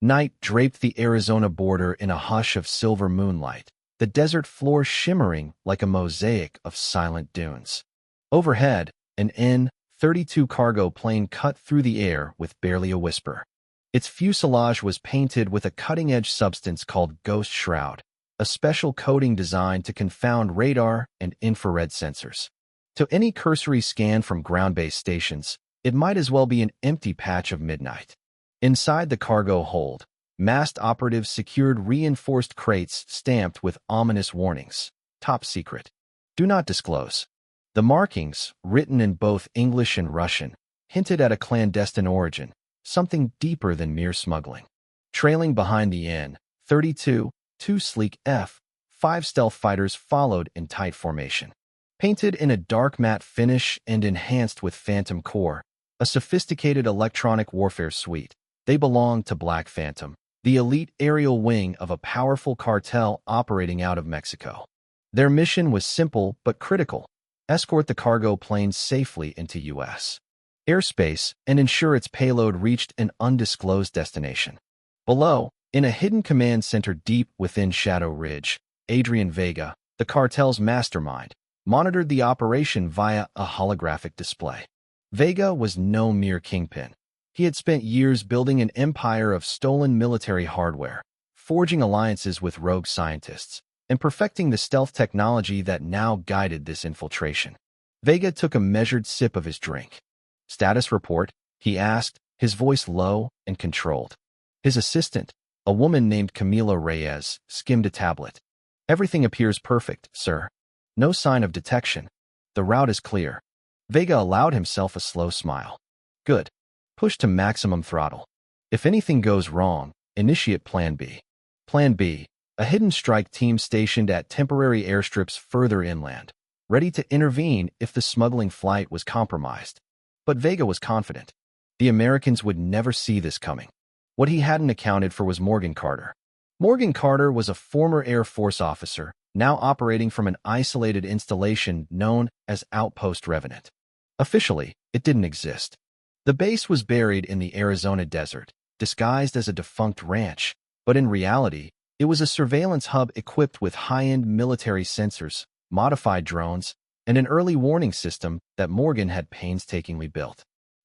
Night draped the Arizona border in a hush of silver moonlight, the desert floor shimmering like a mosaic of silent dunes. Overhead, an N-32 cargo plane cut through the air with barely a whisper. Its fuselage was painted with a cutting-edge substance called ghost shroud, a special coating designed to confound radar and infrared sensors. To any cursory scan from ground-based stations, it might as well be an empty patch of midnight. Inside the cargo hold, masked operatives secured reinforced crates stamped with ominous warnings. Top secret. Do not disclose. The markings, written in both English and Russian, hinted at a clandestine origin, something deeper than mere smuggling. Trailing behind the N-32, two sleek F-5 stealth fighters followed in tight formation. Painted in a dark matte finish and enhanced with Phantom Core, a sophisticated electronic warfare suite, they belonged to Black Phantom, the elite aerial wing of a powerful cartel operating out of Mexico. Their mission was simple but critical: escort the cargo plane safely into U.S. airspace and ensure its payload reached an undisclosed destination. Below, in a hidden command center deep within Shadow Ridge, Adrian Vega, the cartel's mastermind, monitored the operation via a holographic display. Vega was no mere kingpin. He had spent years building an empire of stolen military hardware, forging alliances with rogue scientists, and perfecting the stealth technology that now guided this infiltration. Vega took a measured sip of his drink. "Status report?" he asked, his voice low and controlled. His assistant, a woman named Camila Reyes, skimmed a tablet. "Everything appears perfect, sir. No sign of detection. The route is clear." Vega allowed himself a slow smile. "Good. Push to maximum throttle. If anything goes wrong, initiate Plan B." Plan B, a hidden strike team stationed at temporary airstrips further inland, ready to intervene if the smuggling flight was compromised. But Vega was confident. The Americans would never see this coming. What he hadn't accounted for was Morgan Carter. Morgan Carter was a former Air Force officer, now operating from an isolated installation known as Outpost Revenant. Officially, it didn't exist. The base was buried in the Arizona desert, disguised as a defunct ranch, but in reality, it was a surveillance hub equipped with high-end military sensors, modified drones, and an early warning system that Morgan had painstakingly built.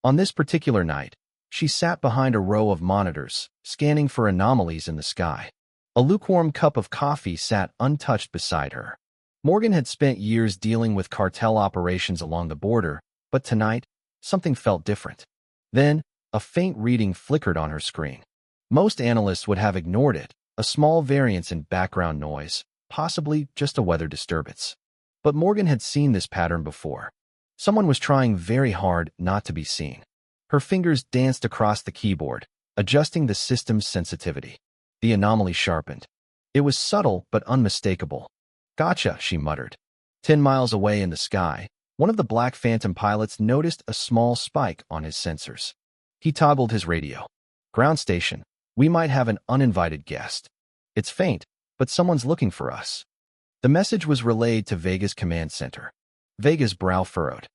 On this particular night, she sat behind a row of monitors, scanning for anomalies in the sky. A lukewarm cup of coffee sat untouched beside her. Morgan had spent years dealing with cartel operations along the border, but tonight, something felt different. Then, a faint reading flickered on her screen. Most analysts would have ignored it, a small variance in background noise, possibly just a weather disturbance. But Morgan had seen this pattern before. Someone was trying very hard not to be seen. Her fingers danced across the keyboard, adjusting the system's sensitivity. The anomaly sharpened. It was subtle but unmistakable. "Gotcha," she muttered. 10 miles away in the sky, one of the Black Phantom pilots noticed a small spike on his sensors. He toggled his radio. "Ground station, we might have an uninvited guest. It's faint, but someone's looking for us." The message was relayed to Vega's command center. Vega's brow furrowed.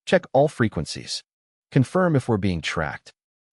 "Check all frequencies. Confirm if we're being tracked."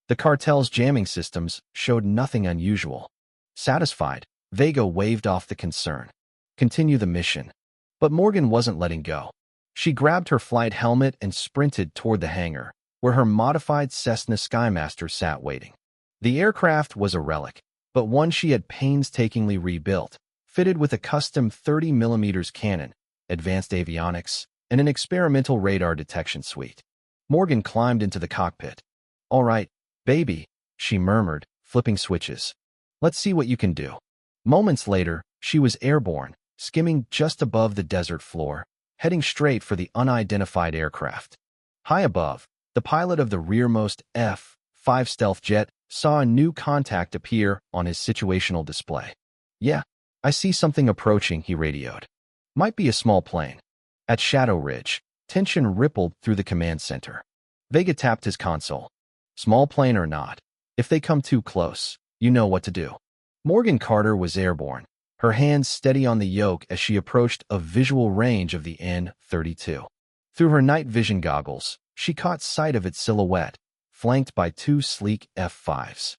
The cartel's jamming systems showed nothing unusual. Satisfied, Vega waved off the concern. "Continue the mission." But Morgan wasn't letting go. She grabbed her flight helmet and sprinted toward the hangar, where her modified Cessna Skymaster sat waiting. The aircraft was a relic, but one she had painstakingly rebuilt, fitted with a custom 30mm cannon, advanced avionics, and an experimental radar detection suite. Morgan climbed into the cockpit. "All right, baby," she murmured, flipping switches. "Let's see what you can do." Moments later, she was airborne, skimming just above the desert floor, heading straight for the unidentified aircraft. High above, the pilot of the rearmost F-5 stealth jet saw a new contact appear on his situational display. "Yeah, I see something approaching," he radioed. "Might be a small plane." At Shadow Ridge, tension rippled through the command center. Vega tapped his console. "Small plane or not, if they come too close, you know what to do." Morgan Carter was airborne, her hands steady on the yoke as she approached a visual range of the N-32. Through her night vision goggles, she caught sight of its silhouette, flanked by two sleek F-5s.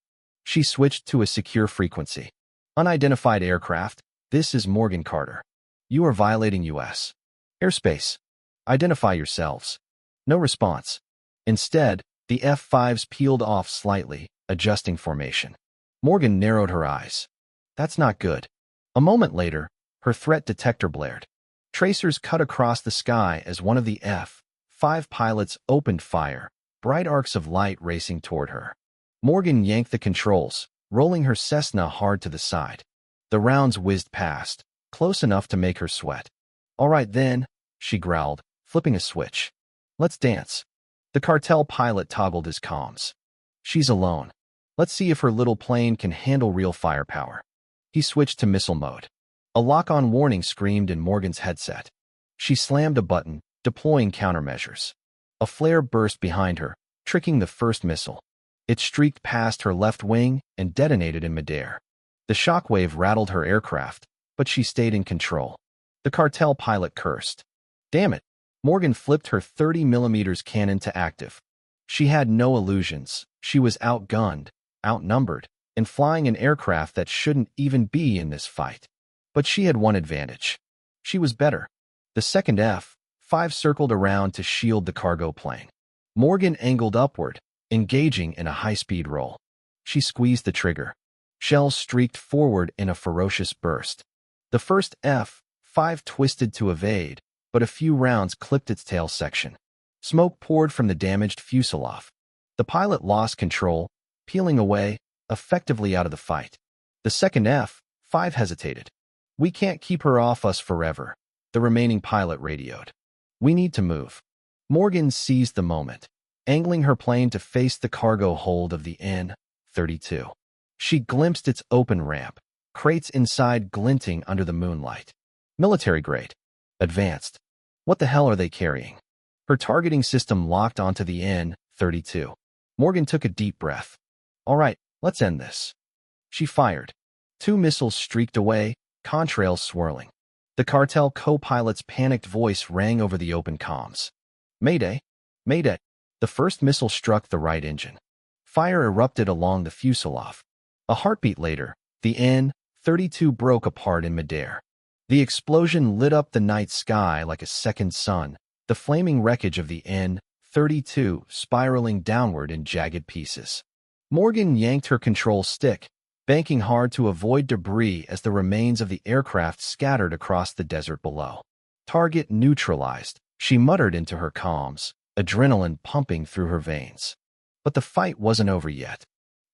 She switched to a secure frequency. Unidentified aircraft, this is Morgan Carter. You are violating U.S. airspace. Identify yourselves. No response. Instead, the F-5s peeled off slightly, adjusting formation. Morgan narrowed her eyes. That's not good. A moment later, her threat detector blared. Tracers cut across the sky as one of the F-5 pilots opened fire, bright arcs of light racing toward her. Morgan yanked the controls, rolling her Cessna hard to the side. The rounds whizzed past, close enough to make her sweat. All right then, she growled, flipping a switch. Let's dance. The Cartel pilot toggled his comms. She's alone. Let's see if her little plane can handle real firepower. He switched to missile mode. A lock-on warning screamed in Morgan's headset. She slammed a button, deploying countermeasures. A flare burst behind her, tricking the first missile. It streaked past her left wing and detonated in midair. The shockwave rattled her aircraft, but she stayed in control. The Cartel pilot cursed. Damn it! Morgan flipped her 30mm cannon to active. She had no illusions. She was outgunned, outnumbered, and flying an aircraft that shouldn't even be in this fight. But she had one advantage. She was better. The second F-5 circled around to shield the cargo plane. Morgan angled upward, engaging in a high-speed roll. She squeezed the trigger. Shells streaked forward in a ferocious burst. The first F-5 twisted to evade, but a few rounds clipped its tail section. Smoke poured from the damaged fuselage. The pilot lost control, peeling away, effectively out of the fight. The second F-5 hesitated. We can't keep her off us forever, the remaining pilot radioed. We need to move. Morgan seized the moment, angling her plane to face the cargo hold of the N-32. She glimpsed its open ramp, crates inside glinting under the moonlight. Military grade. Advanced. What the hell are they carrying? Her targeting system locked onto the N-32. Morgan took a deep breath. All right, let's end this. She fired. 2 missiles streaked away, contrails swirling. The Cartel co-pilot's panicked voice rang over the open comms. Mayday! Mayday! The first missile struck the right engine. Fire erupted along the fuselage. A heartbeat later, the N-32 broke apart in midair. The explosion lit up the night sky like a second sun, the flaming wreckage of the N-32 spiraling downward in jagged pieces. Morgan yanked her control stick, banking hard to avoid debris as the remains of the aircraft scattered across the desert below. Target neutralized, she muttered into her comms, adrenaline pumping through her veins. But the fight wasn't over yet.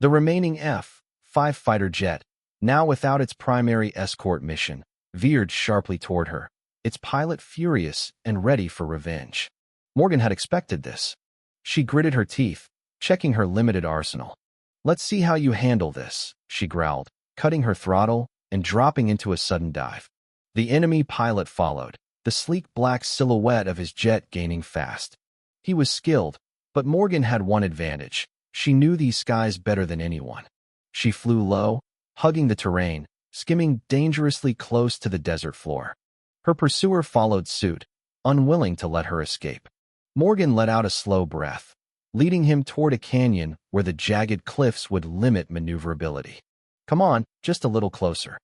The remaining F-5 fighter jet, now without its primary escort mission, veered sharply toward her, its pilot furious and ready for revenge. Morgan had expected this. She gritted her teeth, checking her limited arsenal. Let's see how you handle this, she growled, cutting her throttle and dropping into a sudden dive. The enemy pilot followed, the sleek black silhouette of his jet gaining fast. He was skilled, but Morgan had one advantage. She knew these skies better than anyone. She flew low, hugging the terrain, skimming dangerously close to the desert floor. Her pursuer followed suit, unwilling to let her escape. Morgan let out a slow breath, leading him toward a canyon where the jagged cliffs would limit maneuverability. Come on, just a little closer.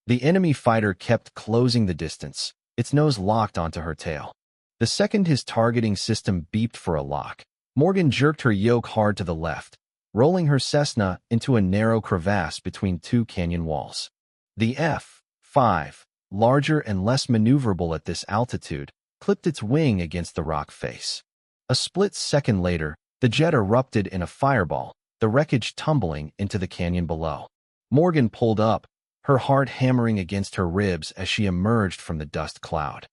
The enemy fighter kept closing the distance, its nose locked onto her tail. The second his targeting system beeped for a lock, Morgan jerked her yoke hard to the left, rolling her Cessna into a narrow crevasse between 2 canyon walls. The F-5, larger and less maneuverable at this altitude, clipped its wing against the rock face. A split second later, the jet erupted in a fireball, the wreckage tumbling into the canyon below. Morgan pulled up, her heart hammering against her ribs as she emerged from the dust cloud.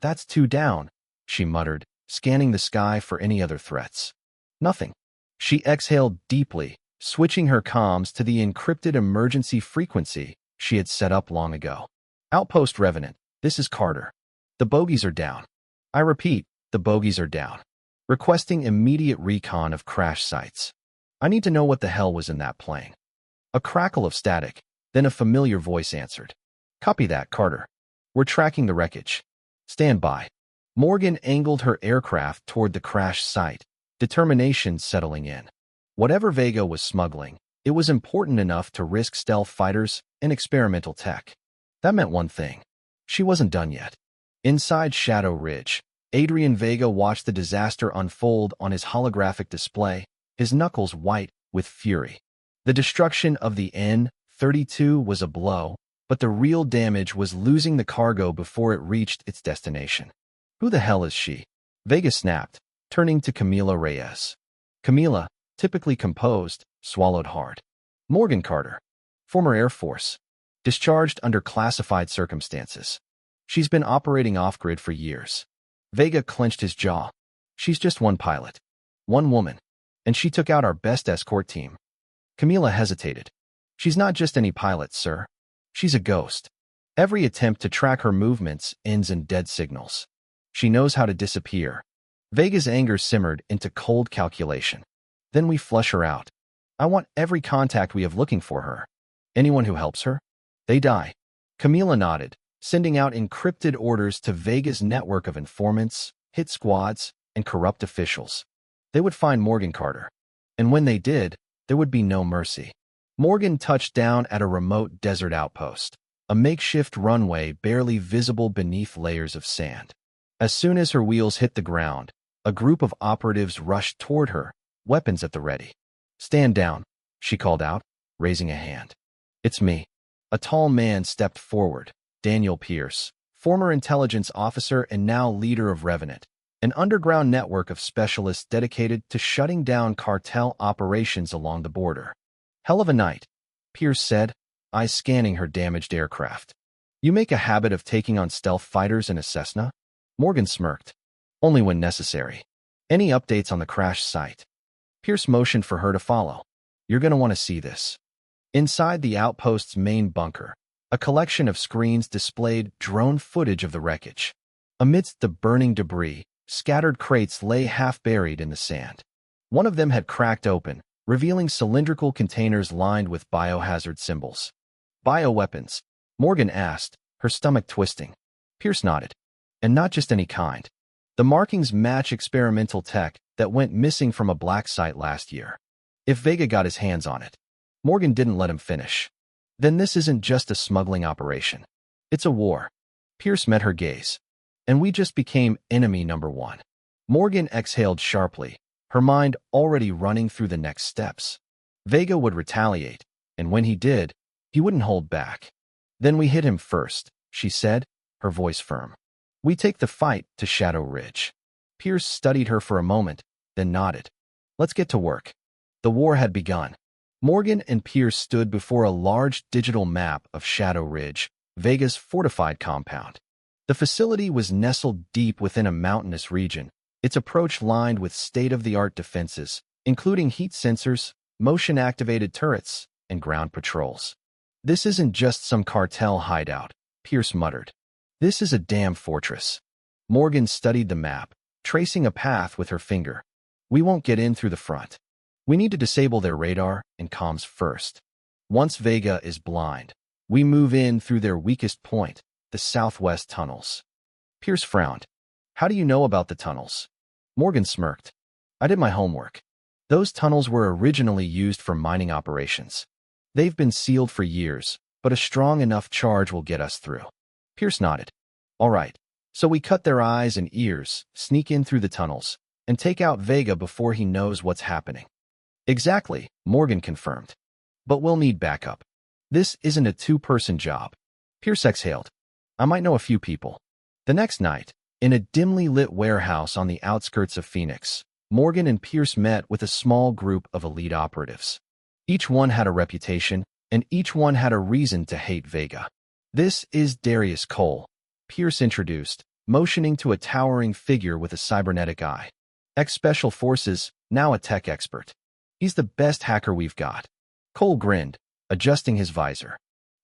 That's 2 down, she muttered, scanning the sky for any other threats. Nothing. She exhaled deeply, switching her comms to the encrypted emergency frequency she had set up long ago. Outpost Revenant, this is Carter. The bogies are down. I repeat, the bogies are down. Requesting immediate recon of crash sites. I need to know what the hell was in that plane. A crackle of static, then a familiar voice answered. Copy that, Carter. We're tracking the wreckage. Stand by. Morgan angled her aircraft toward the crash site, determination settling in. Whatever Vega was smuggling, It was important enough to risk stealth fighters and experimental tech. That meant one thing. She wasn't done yet. Inside Shadow Ridge, Adrian Vega watched the disaster unfold on his holographic display, his knuckles white with fury. The destruction of the N-32 was a blow, but the real damage was losing the cargo before it reached its destination. Who the hell is she? Vega snapped, turning to Camila Reyes. Camila, typically composed, swallowed hard. Morgan Carter, former Air Force, discharged under classified circumstances. She's been operating off-grid for years. Vega clenched his jaw. She's just one pilot. One woman. And she took out our best escort team. Camila hesitated. She's not just any pilot, sir. She's a ghost. Every attempt to track her movements ends in dead signals. She knows how to disappear. Vega's anger simmered into cold calculation. Then we flush her out. I want every contact we have looking for her. Anyone who helps her, they die. Camila nodded, sending out encrypted orders to Vega's network of informants, hit squads, and corrupt officials. They would find Morgan Carter. And when they did, there would be no mercy. Morgan touched down at a remote desert outpost, a makeshift runway barely visible beneath layers of sand. As soon as her wheels hit the ground, a group of operatives rushed toward her, weapons at the ready. Stand down, she called out, raising a hand. It's me. A tall man stepped forward, Daniel Pierce, former intelligence officer and now leader of Revenant, an underground network of specialists dedicated to shutting down cartel operations along the border. Hell of a night, Pierce said, eyes scanning her damaged aircraft. You make a habit of taking on stealth fighters in a Cessna? Morgan smirked. Only when necessary. Any updates on the crash site? Pierce motioned for her to follow. You're going to want to see this. Inside the outpost's main bunker, a collection of screens displayed drone footage of the wreckage. Amidst the burning debris, scattered crates lay half-buried in the sand. One of them had cracked open, revealing cylindrical containers lined with biohazard symbols. Bioweapons? Morgan asked, her stomach twisting. Pierce nodded. And not just any kind. The markings match experimental tech that went missing from a black site last year. If Vega got his hands on it. Morgan didn't let him finish. Then this isn't just a smuggling operation. It's a war. Pierce met her gaze. And we just became enemy number one. Morgan exhaled sharply, her mind already running through the next steps. Vega would retaliate, and when he did, he wouldn't hold back. Then we hit him first, she said, her voice firm. We take the fight to Shadow Ridge. Pierce studied her for a moment, then nodded. Let's get to work. The war had begun. Morgan and Pierce stood before a large digital map of Shadow Ridge, Vega's fortified compound. The facility was nestled deep within a mountainous region, its approach lined with state-of-the-art defenses, including heat sensors, motion-activated turrets, and ground patrols. This isn't just some cartel hideout, Pierce muttered. This is a damn fortress. Morgan studied the map, tracing a path with her finger. We won't get in through the front. We need to disable their radar and comms first. Once Vega is blind, we move in through their weakest point, the southwest tunnels. Pierce frowned. How do you know about the tunnels? Morgan smirked. I did my homework. Those tunnels were originally used for mining operations. They've been sealed for years, but a strong enough charge will get us through. Pierce nodded. All right, so we cut their eyes and ears, sneak in through the tunnels, and take out Vega before he knows what's happening. Exactly, Morgan confirmed. But we'll need backup. This isn't a two-person job. Pierce exhaled. I might know a few people. The next night, in a dimly lit warehouse on the outskirts of Phoenix, Morgan and Pierce met with a small group of elite operatives. Each one had a reputation, and each one had a reason to hate Vega. This is Darius Cole, Pierce introduced, motioning to a towering figure with a cybernetic eye. Ex-Special Forces, now a tech expert. He's the best hacker we've got. Cole grinned, adjusting his visor.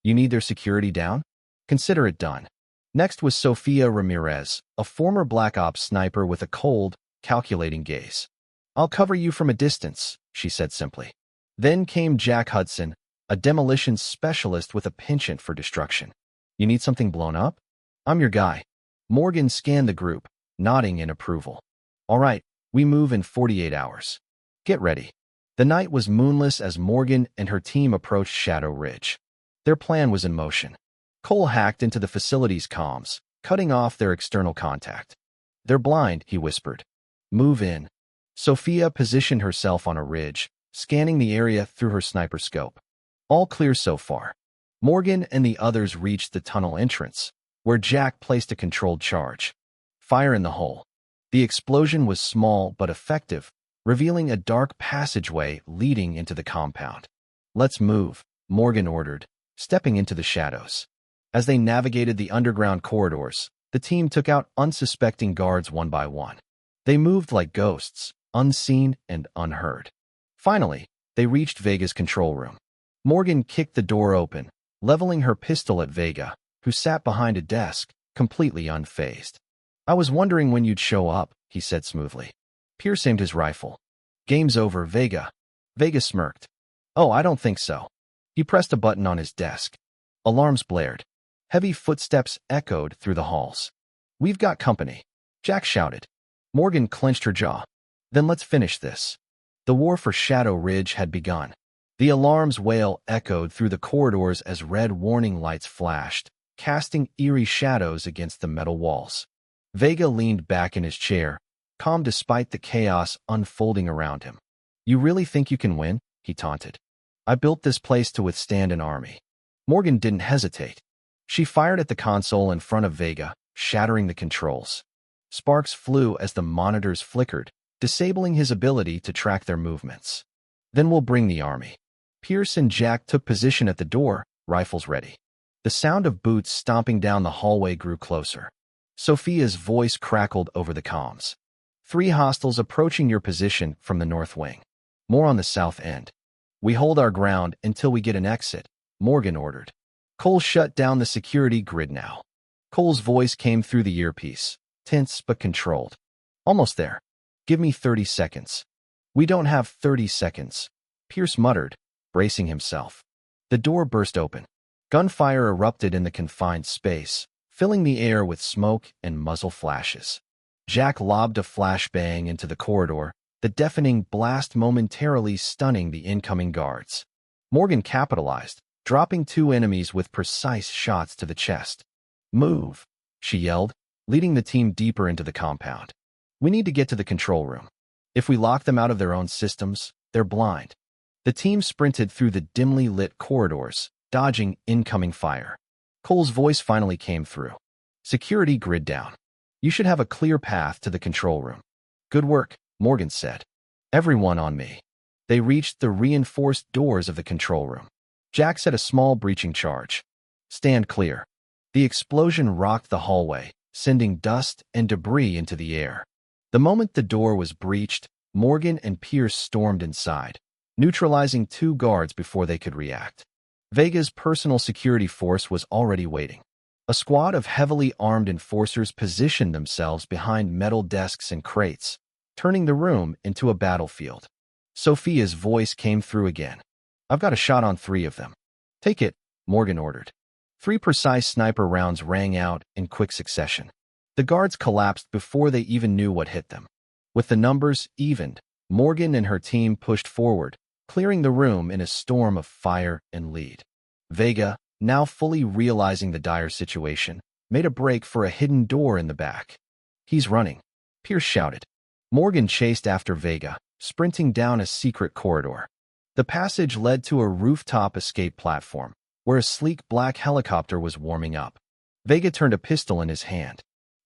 You need their security down? Consider it done. Next was Sofia Ramirez, a former Black Ops sniper with a cold, calculating gaze. I'll cover you from a distance, she said simply. Then came Jack Hudson, a demolition specialist with a penchant for destruction. You need something blown up? I'm your guy. Morgan scanned the group, nodding in approval. All right, we move in 48 hours. Get ready. The night was moonless as Morgan and her team approached Shadow Ridge. Their plan was in motion. Cole hacked into the facility's comms, cutting off their external contact. "They're blind," he whispered. "Move in." Sophia positioned herself on a ridge, scanning the area through her sniper scope. All clear so far. Morgan and the others reached the tunnel entrance, where Jack placed a controlled charge. Fire in the hole. The explosion was small but effective, revealing a dark passageway leading into the compound. "Let's move," Morgan ordered, stepping into the shadows. As they navigated the underground corridors, the team took out unsuspecting guards one by one. They moved like ghosts, unseen and unheard. Finally, they reached Vega's control room. Morgan kicked the door open, leveling her pistol at Vega, who sat behind a desk, completely unfazed. "I was wondering when you'd show up," he said smoothly. Pierce aimed his rifle. "Game's over, Vega." Vega smirked. "Oh, I don't think so." He pressed a button on his desk. Alarms blared. Heavy footsteps echoed through the halls. "We've got company," Jack shouted. Morgan clenched her jaw. "Then let's finish this." The war for Shadow Ridge had begun. The alarm's wail echoed through the corridors as red warning lights flashed, casting eerie shadows against the metal walls. Vega leaned back in his chair, calm despite the chaos unfolding around him. "You really think you can win?" he taunted. "I built this place to withstand an army." Morgan didn't hesitate. She fired at the console in front of Vega, shattering the controls. Sparks flew as the monitors flickered, disabling his ability to track their movements. "Then we'll bring the army." Pierce and Jack took position at the door, rifles ready. The sound of boots stomping down the hallway grew closer. Sophia's voice crackled over the comms. "3 hostiles approaching your position from the north wing. More on the south end. We hold our ground until we get an exit," Morgan ordered. "Cole, shut down the security grid now." Cole's voice came through the earpiece, tense but controlled. "Almost there. Give me 30 seconds." "We don't have 30 seconds," Pierce muttered, bracing himself. The door burst open. Gunfire erupted in the confined space, filling the air with smoke and muzzle flashes. Jack lobbed a flashbang into the corridor, the deafening blast momentarily stunning the incoming guards. Morgan capitalized, dropping 2 enemies with precise shots to the chest. "Move," she yelled, leading the team deeper into the compound. "We need to get to the control room. If we lock them out of their own systems, they're blind." The team sprinted through the dimly lit corridors, dodging incoming fire. Cole's voice finally came through. "Security grid down. You should have a clear path to the control room." "Good work," Morgan said. "Everyone on me." They reached the reinforced doors of the control room. Jack set a small breaching charge. "Stand clear." The explosion rocked the hallway, sending dust and debris into the air. The moment the door was breached, Morgan and Pierce stormed inside, neutralizing 2 guards before they could react. Vega's personal security force was already waiting. A squad of heavily armed enforcers positioned themselves behind metal desks and crates, turning the room into a battlefield. Sophia's voice came through again. "I've got a shot on 3 of them." "Take it," Morgan ordered. 3 precise sniper rounds rang out in quick succession. The guards collapsed before they even knew what hit them. With the numbers evened, Morgan and her team pushed forward, clearing the room in a storm of fire and lead. Vega, now fully realizing the dire situation, made a break for a hidden door in the back. "He's running," Pierce shouted. Morgan chased after Vega, sprinting down a secret corridor. The passage led to a rooftop escape platform, where a sleek black helicopter was warming up. Vega turned a pistol in his hand.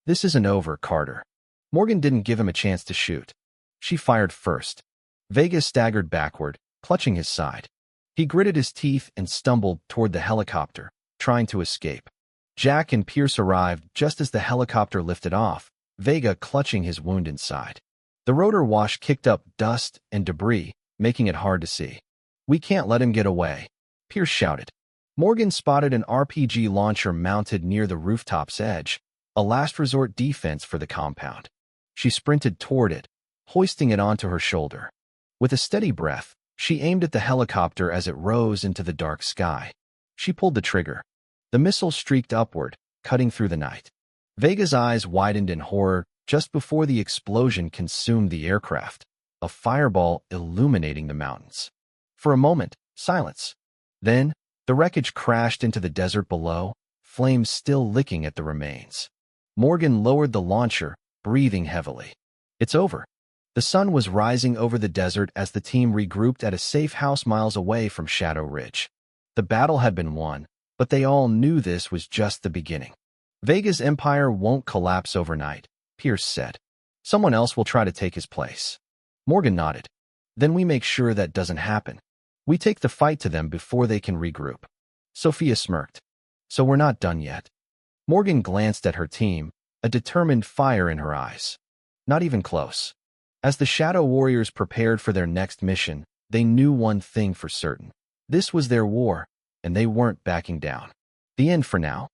"This isn't over, Carter." Morgan didn't give him a chance to shoot. She fired first. Vega staggered backward, clutching his side. He gritted his teeth and stumbled toward the helicopter, trying to escape. Jack and Pierce arrived just as the helicopter lifted off, Vega clutching his wound inside. The rotor wash kicked up dust and debris, making it hard to see. "We can't let him get away," Pierce shouted. Morgan spotted an RPG launcher mounted near the rooftop's edge, a last resort defense for the compound. She sprinted toward it, hoisting it onto her shoulder. With a steady breath, she aimed at the helicopter as it rose into the dark sky. She pulled the trigger. The missile streaked upward, cutting through the night. Vega's eyes widened in horror just before the explosion consumed the aircraft. a fireball illuminating the mountains. For a moment, silence. Then, the wreckage crashed into the desert below, flames still licking at the remains. Morgan lowered the launcher, breathing heavily. It's over. The sun was rising over the desert as the team regrouped at a safe house miles away from Shadow Ridge. The battle had been won, but they all knew this was just the beginning. Vega's empire won't collapse overnight, Pierce said. Someone else will try to take his place. Morgan nodded. Then we make sure that doesn't happen. We take the fight to them before they can regroup. Sophia smirked. So we're not done yet. Morgan glanced at her team, a determined fire in her eyes. Not even close. As the Shadow Warriors prepared for their next mission, they knew one thing for certain. This was their war, and they weren't backing down. The end for now.